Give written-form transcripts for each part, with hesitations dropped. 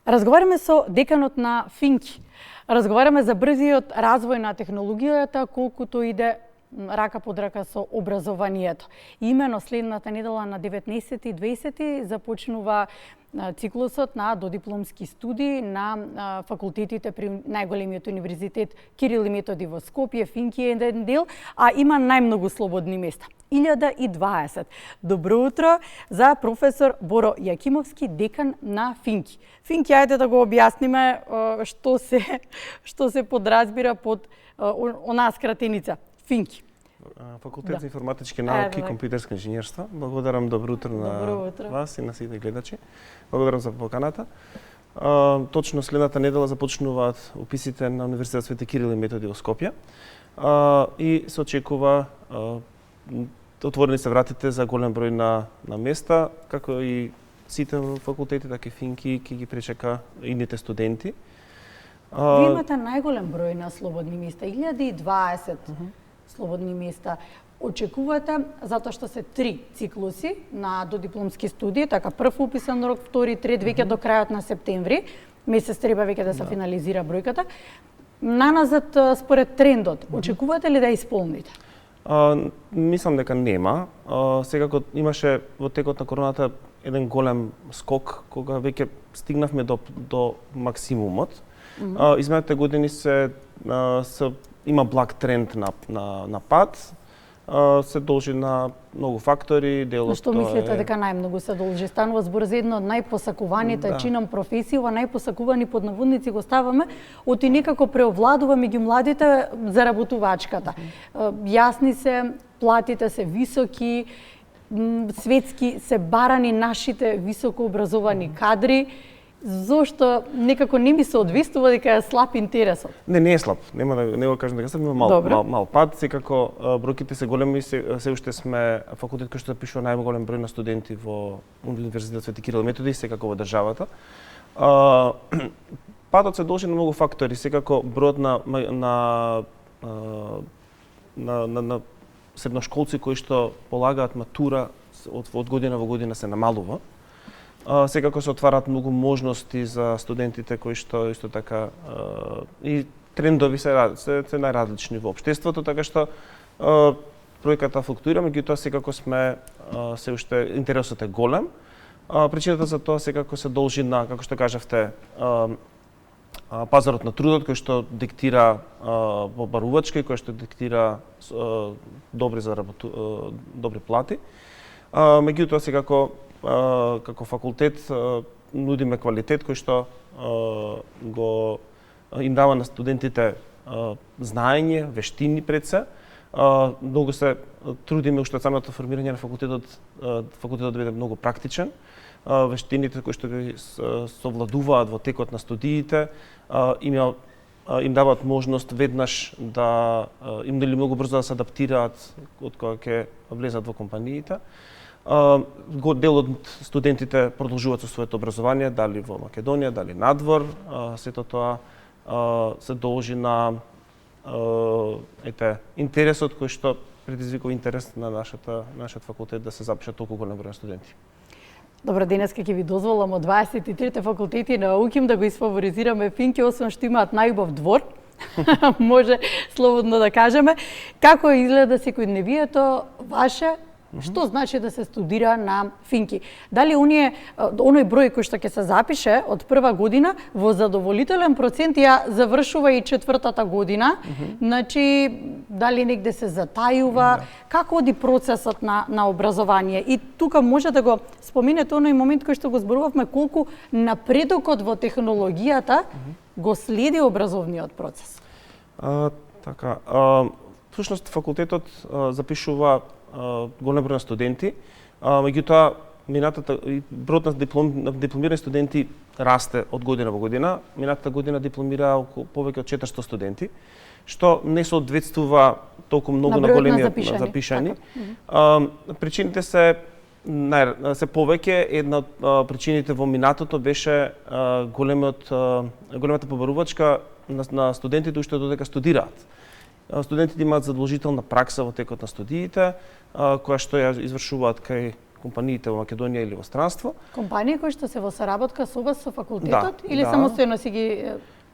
Разговараме со деканот на Финки. Разговараме за брзиот развој на технологијата, колкуто иде рака под рака со образованието. Имено следната недела на 19 и 20 започнува циклусот на додипломски студии на факултетите при најголемиот универзитет Кирил и Методи во Скопје, Финки е еден дел, а има најмногу слободни места. 1020. Добро утро за професор Боро Јакимовски, декан на Финки. Финки, ајде да го објасниме што се подразбира под онаа скратеница. Финки. Факултет за информатички науки и компјутерско инженерство. Благодарам, добро утро на вас и на сите гледачи. Благодарам за поканата. Точно следната недела започнуваат уписите на Универзитет Свети Кирил и Методи во Скопје. И се очекува отворени се вратите за голем број на места, како и сите факултети, така и Финки ќе ги пречека идните студенти. Вие имате најголем број на слободни места, 1020 слободни места. Очекувате, затоа што се 3 циклуси на додипломски студии, така прв уписан рок, втори, трет, веќе до крајот на септември, месец треба веќе да се финализира бројката. Наназад според трендот, очекувате ли да исполните? Мислам дека нема. Секако имаше во текот на короната еден голем скок, кога веќе стигнавме до максимумот. Изминатите години има благ тренд на пад, се должи на многу фактори, делот. На што мислите дека најмногу се должи? Станува збор за едно од најпосакуваните чином професии, ова најпосакувани под наводници го ставаме, оти некако преовладува меѓу младите заработувачката. Јасни се, платите се високи, светски се барани нашите високо образовани кадри. Зошто некако не ми се одвестува дека е слаб интересот? Не е слаб. Нема да го кажам дека слаб, има мал пад. Секако бројките се големи, се уште сме факултет кој што запишува најголем број на студенти во Универзитет Свети Кирил и Методи, секако во државата. Падот се должи на многу фактори, секако бројот на средношколци кои што полагаат матура од година во година се намалува. Секако се отвараат многу можности за студентите кои што исто така и трендови се најразлични во општеството, така што бројката флуктуира, меѓутоа секако сме се уште интересот е голем. Причината за тоа секако се должи на, како што кажавте, пазарот на трудот кој што диктира побарувачки, кој што диктира добри плати. Меѓутоа секако како факултет нудиме квалитет кој што им дава на студентите знаење, вештини пред се. Многу се трудиме уште од самото формирање на факултетот да биде многу практичен. Вештините кои што ги совладуваат во текот на студиите им даваат можност веднаш да им дали многу брзо да се адаптираат од кога ќе влезат во компаниите. Дел од студентите продолжуваат со своето образование, дали во Македонија, дали надвор. Сето тоа се должи на интересот кој што предизвикува интерес на нашиот факултет да се запишат толку голем број студенти. Добро, денеска ќе ви дозволам од 23 факултети на УКИМ да го изфаворизираме Финки, освен што имаат најубав двор. Може слободно да кажеме. Како изгледа секојдневието ваше? Што значи да се студира на Финки? Дали оној број кој што ќе се запише од прва година во задоволителен процент ја завршува и четвртата година? Значи, дали негде се затајува? Како оди процесот на образование? И тука може да го споменете оној момент кој што го зборувавме, колку напредокот во технологијата го следи образовниот процес. Така, всушност факултетот запишува голем број на студенти, меѓутоа бројот на дипломирани студенти расте од година во година. Минатата година дипломира повеќе од 400 студенти, што не соодветствува толку многу на големиот запишани. Причините се повеќе. Една од причините во минатото беше големата побарувачка на студентите уште додека студираат. Студентите имаат задолжителна пракса во текот на студиите, која што ја извршуваат кај компаниите во Македонија или во странство. Компании кои што се во соработка со вас со факултетот или да. самостојно си ги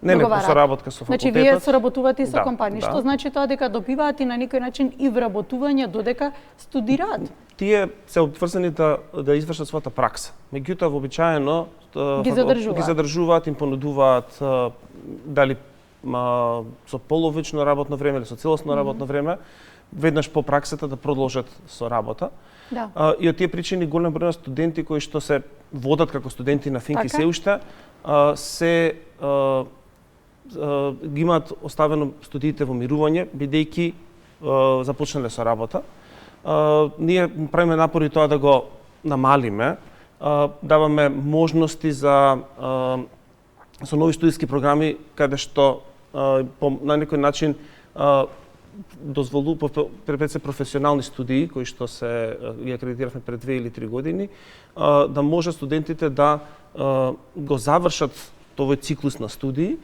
Не, по договараат? соработка со факултетот. Значи вие соработувате и со Да, компании, да. што значи тоа дека добиваат и на некој начин и вработување додека студираат. Тие се обврзани да извршат својата пракса. Меѓутоа вообичаено задржуваат. ги задржуваат, им понудуваат дали со половично работно време или со целосно работно време, веднаш по праксата да продолжат со работа. Да. И од тие причини голем број на студенти кои што се водат како студенти на Финки Така. се уште се ги имаат оставено студиите во мирување бидејќи започнале со работа. Ние правиме напори тоа да го намалиме, даваме можности за со нови студиски програми каде што на некој начин пред се професионални студии кои што се ги акредитиравме пред 2 или 3 години, да може студентите да го завршат овој циклус на студии,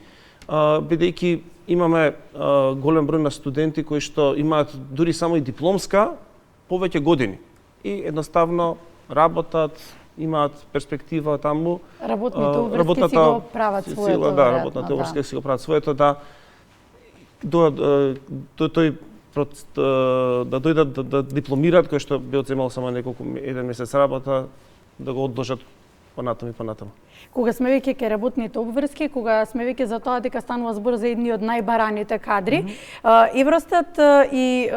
бидејќи имаме голем број на студенти кои што имаат дури само и дипломска повеќе години и едноставно работат, имаат перспектива таму. Работните уврски си го прават своето. Да, работните уврски си го прават своето, да дојдат да дипломираат, кој што би одземал само еден месец работа, да го одложат понатаму и понатаму. Кога сме веќе ке работните обврски, кога сме веќе за тоа дека станува збор за едни од најбараните кадри, Евростат и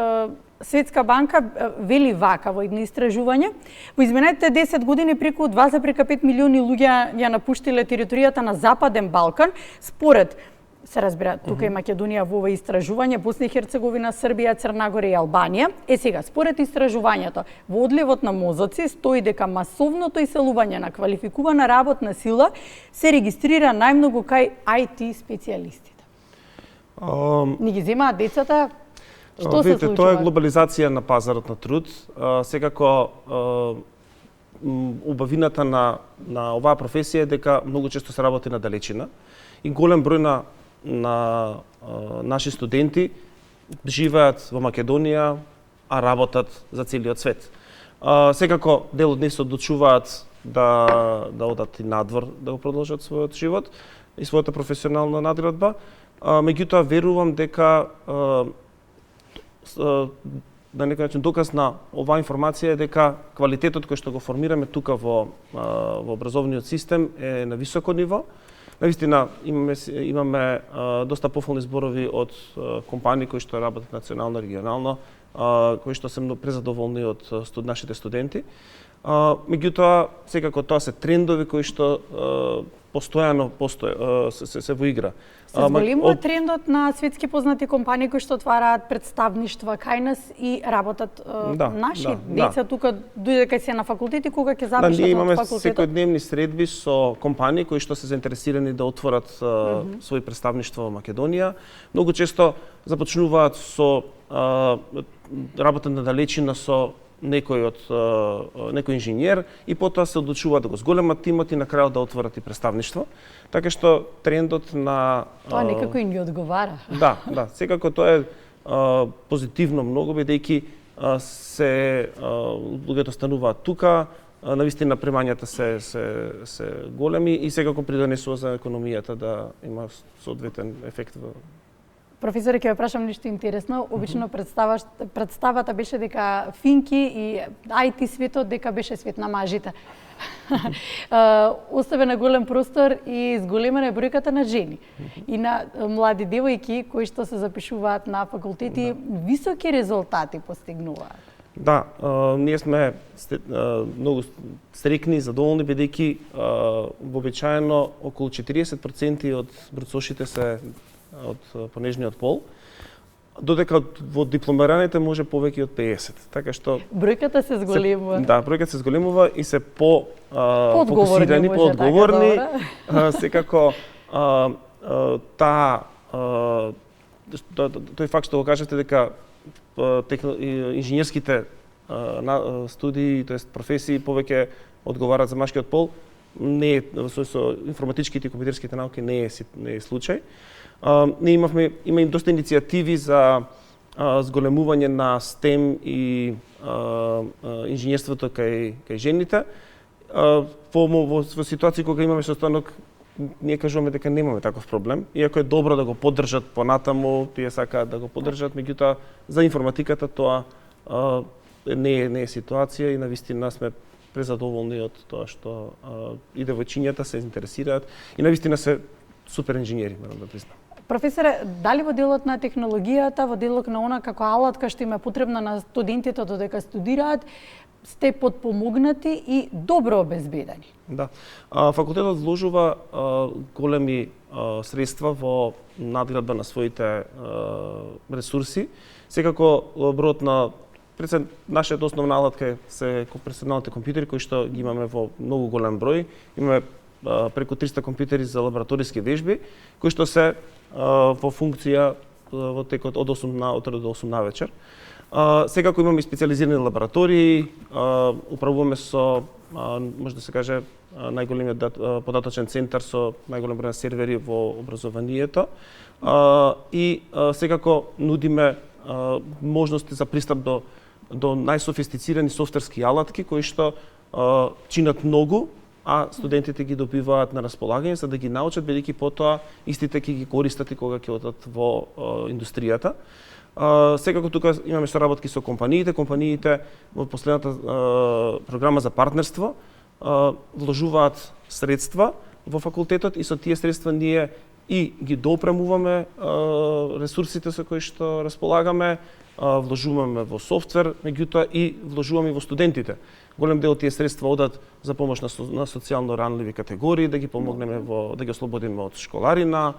Светска банка вели вака во едно истражување. Во изминатите 10 години преку 2,5 милиони луѓе ја напуштиле територијата на Западен Балкан, според се разбира, тука и Македонија во ова истражување, Босна и Херцеговина, Србија, Црна Гора и Албанија. Сега, според истражувањето, во одливот на мозоци стои дека масовното иселување на квалификувана работна сила се регистрира најмногу кај IT специјалистите. Ни ги земаат децата. Што се случува? Тоа е глобализација на пазарот на труд. Секако убавината на оваа професија е дека многу често се работи на далечина и голем број на наши студенти живеат во Македонија, а работат за целиот свет. Секако дел од нив се одлучуваат да одат и надвор да го продолжат својот живот и својата професионална надградба. Меѓутоа верувам дека на некој начин доказ на оваа информација е дека квалитетот кој што го формираме тука во образовниот систем е на високо ниво. Навистина имаме доста пофолни зборови од компании кои што работат национално, регионално, кои што се многу презадоволни од нашите студенти. Меѓутоа, секако тоа се трендови кои што постојано се во игра. Се зголемува трендот на светски познати компании кои што отвараат представништва кај нас и работат наши деца тука дојде кај се на факултети кога ќе завршат од факултетот. Ние имаме секојдневни средби со компании кои што се заинтересирани да отворат своји представништва во Македонија. Многу често започнуваат со работа на далечина со некој инженер и потоа се одлучуваат да го зголемат тимот и на крајот да отворат и представништво. Така што трендот на тоа некако им ги одговара. Да, секако тоа е позитивно многу бидејќи се луѓето стануваат тука, навистина примањата се големи и секако придонесува за економијата да има соодветен ефект. Професоре, ќе ве прашам нешто интересно. Обично представата беше дека Финки и IT светот дека беше свет на мажите. Оставена голем простор и зголемена е бројката на жени и на млади девојки кои што се запишуваат на факултети, високи резултати постигнуваат. Да, ние сме многу стрекни и задоволни бидејќи вообичаено околу 40% од бруцошите се од понежниот пол, додека во дипломираните може повеќе од 50. Така што бројката се зголемува. Да, бројката се зголемува и се фокусирани, поодговорни. Секако тој факт што го кажете дека инженерските студии, тоест професии повеќе одговараат за машкиот пол, не е со информатичките и компјутерските науки не е случај. Ние има доста иницијативи за зголемување на STEM и инженерството кај жените. Во ситуации кога имаме состанок, ние кажуваме дека немаме таков проблем, иако е добро да го поддржат понатаму, тие сакаат да го поддржат, меѓутоа за информатиката тоа не е ситуација и навистина сме презадоволни од тоа што и девојчињата се интересираат и навистина се супер инженери, морам да признам. Професоре, дали во делот на технологијата, во делот на она како алатка што им е потребна на студентите додека студираат, сте подпомогнати и добро обезбедени? Да. Факултетот вложува големи средства во надградба на своите ресурси. Секако бројот на нашиот основна алатка се персоналните компјутери кои што ги имаме во многу голем број. Имаме преку 300 компјутери за лабораториски вежби кои што се во функција во текот од 8 до 8 навечер. Секако имаме и специјализирани лаборатории, управуваме со, може да се каже, најголемиот податочен центар со најголем број на сервери во образованието и секако нудиме можности за пристап до најсофистицирани софтверски алатки кои што чинат многу, а студентите ги добиваат на располагање за да ги научат, бидејќи потоа истите ќе ги користат и кога ќе одат во индустријата. Секако тука имаме соработки со компаниите. Компаниите во последната програма за партнерство вложуваат средства во факултетот и со тие средства ние и ги допремуваме ресурсите со кои што располагаме, вложуваме во софтвер, меѓутоа и вложуваме во студентите. Голем дел од тие средства одат за помош на социјално ранливи категории, да ги помогнеме да ги ослободиме од школарина,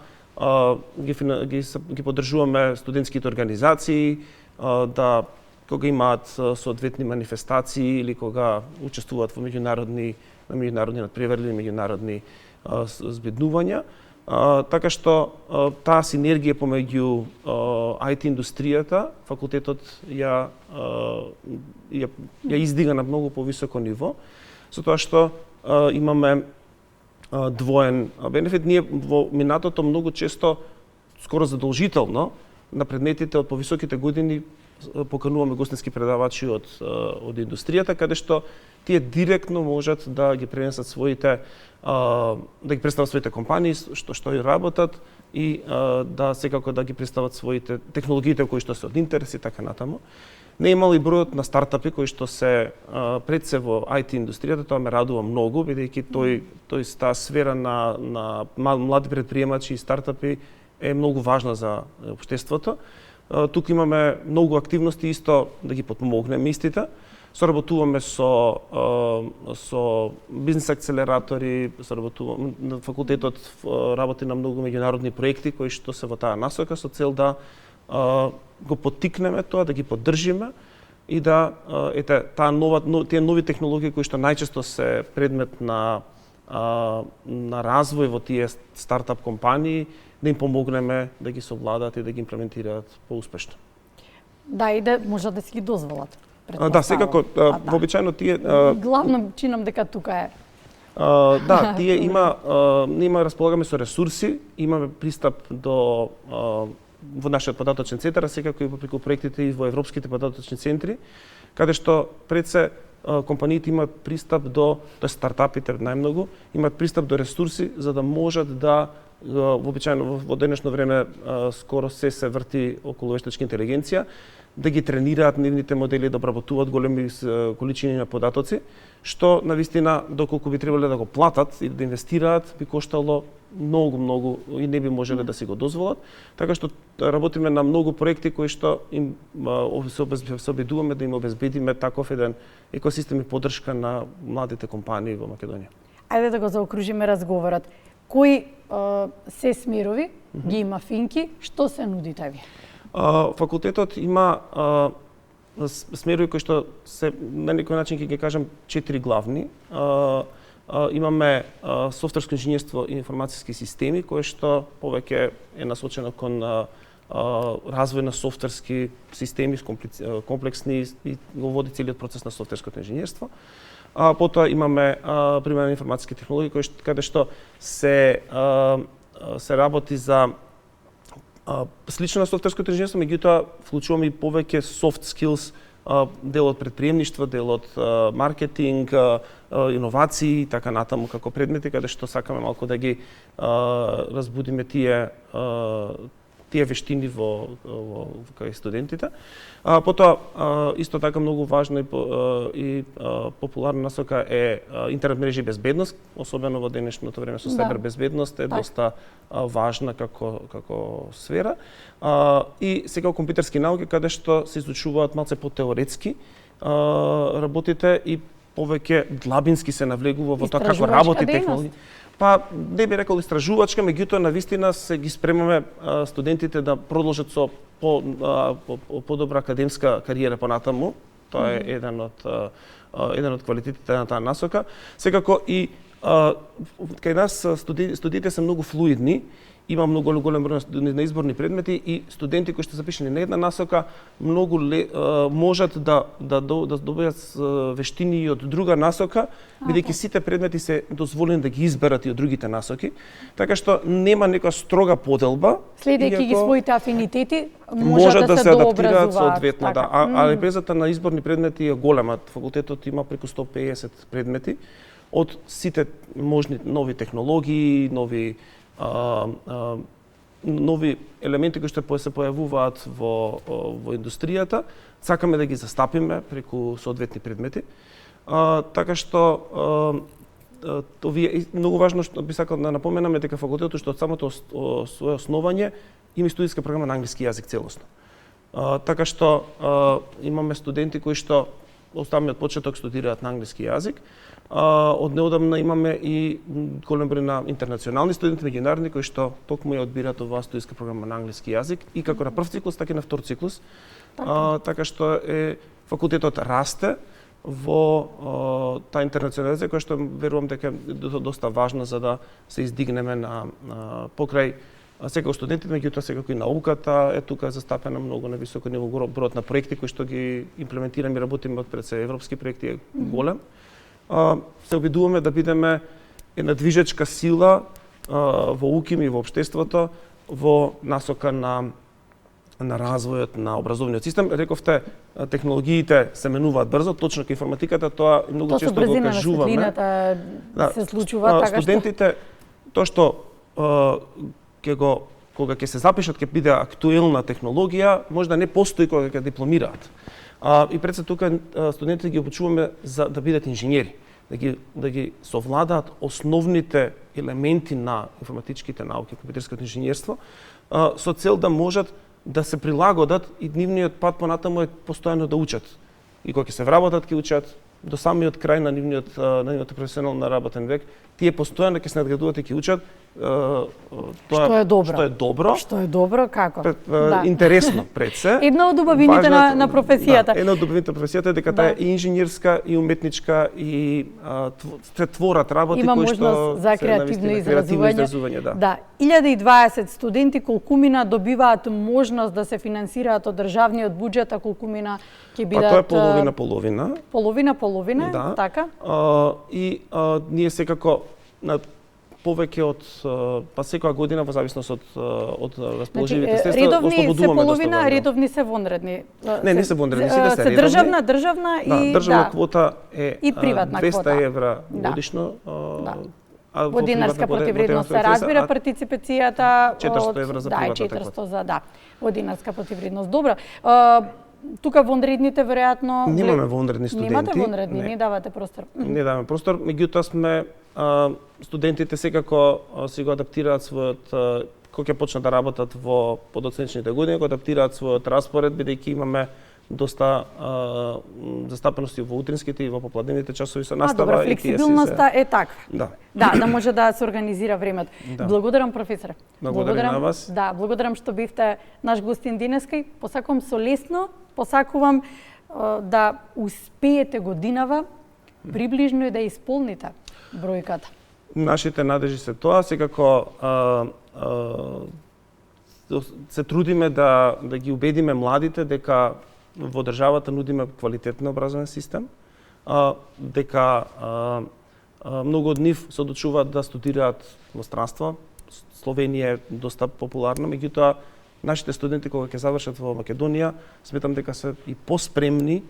ги поддржуваме студентските организации, да кога имаат соодветни манифестации или кога учествуваат во меѓународни надпревари, меѓународни збеднувања. Така што таа синергија помеѓу IT индустријата, факултетот ја издига на многу повисоко ниво, со тоа што имаме двоен бенефит. Ние во минатото многу често, скоро задолжително, на предметите од повисоките години покануваме гостински предавачи од индустријата, каде што тие директно можат да ги пренесат своите, да ги представат своите компании што и работат и да секако да ги представат своите технологиите кои што се од интерес и така натаму. Не е мал и бројот на стартапи кои што се пред се во IT индустријата, тоа ме радува многу, бидејќи таа сфера на млади претприемачи и стартапи е многу важна за општеството. Тука имаме многу активности исто да ги подпомогнеме истите. Соработуваме со бизнес акцелератори, факултетот работи на многу меѓународни проекти кои што се во таа насока со цел да го поттикнеме тоа, да ги поддржиме и да тие нови технологии кои што најчесто се предмет на развој во тие стартап компании, да им помогнеме да ги совладат и да ги имплементираат поуспешно. Да, и да можат да си ги дозволат. Да, секако, вообичаено тие... Главно чинам дека тука е. Да, ние располагаме со ресурси, имаме пристап до во нашиот податочен центар, а секако и преку проектите и во европските податочни центри, каде што пред се компаниите имаат пристап до стартапите најмногу, имаат пристап до ресурси за да можат да вообичаено во денешно време скоро се врти околу вештачка интелигенција, да ги тренираат нивните модели да обработуваат големи количини на податоци, што навистина доколку би требале да го платат или да инвестираат би коштало многу и не би можеле да си го дозволат. Така што работиме на многу проекти кои што им се обидуваме да им обезбедиме таков еден екосистем и поддршка на младите компании во Македонија. Ајде да го заокружиме разговорот. Кои се смерови ги има Финки, што се нудите ви? Факултетот има смерови кои што се на некој начин ќе ги кажам 4 главни. Имаме софтверско инженерство и информациски системи кое што повеќе е насочено кон развој на софтверски системи комплексни и го води целиот процес на софтверското инженерство. Потоа имаме пример на информатски технологии каде што се работи за Слично на софтверското инженерство, меѓутоа вклучуваме и повеќе soft skills, дел од предприемништво, дел од маркетинг, иновации и така натаму како предмети, каде што сакаме малку да ги разбудиме тие вештини во кај студентите. Потоа исто така многу важна и популарна насока е интернет мрежи и безбедност, особено во денешното време со сибер безбедност е доста важна како сфера. И сега компјутерски науки каде што се изучуваат малце потеоретски работите и повеќе длабински се навлегува во тоа како работи технологија. Не би рекол истражувачка, меѓутоа навистина се ги спремаме студентите да продолжат со подобра академска кариера понатаму. Тоа е еден од квалитетите на таа насока. Секако и кај нас студиите се многу флуидни. Има многу голем број на изборни предмети и студенти кои што запишени на една насока многу можат да добијат вештини и од друга насока, бидејќи сите предмети се дозволени да ги изберат и од другите насоки, така што нема некоја строга поделба. Следејќи ги своите афинитети, може да се адаптираат соодветно, да. А лепезата на изборни предмети е голема. Факултетот има преку 150 предмети од сите можни нови технологии, нови елементи кои што се појавуваат во индустријата, сакаме да ги застапиме преку соодветни предмети. Така што овие многу важно што би сакал да напоменам е дека факултетот што од самото своје основање има студиска програма на англиски јазик целосно. Така што имаме студенти кои што од самиот почеток студираат на англиски јазик. Од неодамна имаме и голем број на интернационални студенти, меѓународни, кои што токму ја одбираат оваа студиска програма на англиски јазик и како на прв циклус, така и на втор циклус. Така што факултетот расте во таа интернационализација која што верувам дека е доста важна за да се издигнеме на покрај секако студентите, меѓутоа секако и науката е тука застапена многу на високо ниво. Бројот на проекти кои што ги имплементираме и работиме од пред се европски проекти е голем. Се обидуваме да бидеме една движечка сила во УКИМ и во општеството во насока на развојот на образовниот систем. Рековте, технологиите се менуваат брзо, точно кај информатиката тоа многу често го кажуваме. Се случува така што студентите тоа што кога ќе се запишат ќе биде актуелна технологија, може да не постои кога ќе дипломираат. И пред се тука студентите ги обучуваме за да бидат инженери, да ги совладаат основните елементи на информатичките науки, компјутерското инженерство, со цел да можат да се прилагодат и нивниот пат понатаму е постојано да учат. И кога ќе се вработат, ќе учат до самиот крај на нивниот професионален работен век, тие постојано ќе се надградуваат и ќе учат. Што е добро. Што е добро, како? Интересно пред се. Една од убавините на професијата. Една од убавините на професијата е дека таа е и инженерска, и уметничка, и се творат работи има кои што можност за креативно изразување. Да. 1020 студенти колкумина добиваат можност да се финансираат од државниот буџет, а колкумина ќе бидат тоа е половина. Половина, така? И ние секако на повеќе од секоја година во зависност од расположивите средства ослободуваме се половина, редовни се вонредни. Не се вонредни, сите се редовни. Државна и државна квота е и приватна 200 евра годишно. Во динарска противредност се разбира партиципацијата 400 евра за приватната квота. Во динарска противредност. Добро. Тука вонредните веројатно немаме вонредни студенти. Немате вонредни, не давате простор. Не даваме простор, меѓутоа сме студентите секако си го адаптираат својот кога ќе почнат да работат во подоцничните години, го адаптираат својот распоред бидејќи имаме доста застапености во утринските и во попладневните часови со настава. Добро, флексибилноста е таква. Да може да се организира времето. Благодарам, професоре. Благодарам на вас. Благодарам што бевте наш гостин денеска и посакувам со лесно, посакувам да успеете годинава приближно и да исполните бројката. Нашите надежи се тоа, секако се трудиме да ги убедиме младите дека во државата нудиме квалитетен образовен систем, дека многу од нив се одлучуваат да студираат во странство. Словенија е доста популарна, меѓутоа нашите студенти кога ќе завршат во Македонија, сметам дека се и поспремни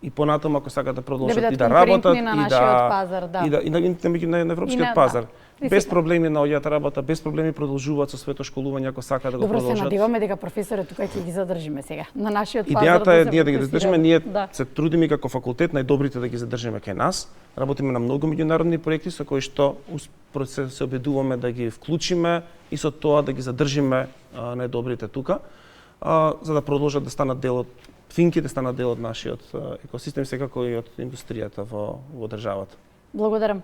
и понатаму ако сакаат да продолжат и да работат на и нашиот пазар, на европскиот пазар. Без проблеми наоѓаат работа, без проблеми продолжуваат со своето школување ако сакаат да го продолжат. Добро, се надеваме дека професорите тука ќе ги задржиме сега на нашиот пазар. Идејата е ние да ги задржиме, ние се трудиме како факултет најдобрите да ги задржиме кај нас. Работиме на многу меѓународни проекти со кои што се обидуваме да ги вклучиме и со тоа да ги задржиме најдобрите тука, за да продолжат да станат дел од финки, да станат дел од нашиот екосистем, секако и од индустријата во државата. Благодарам.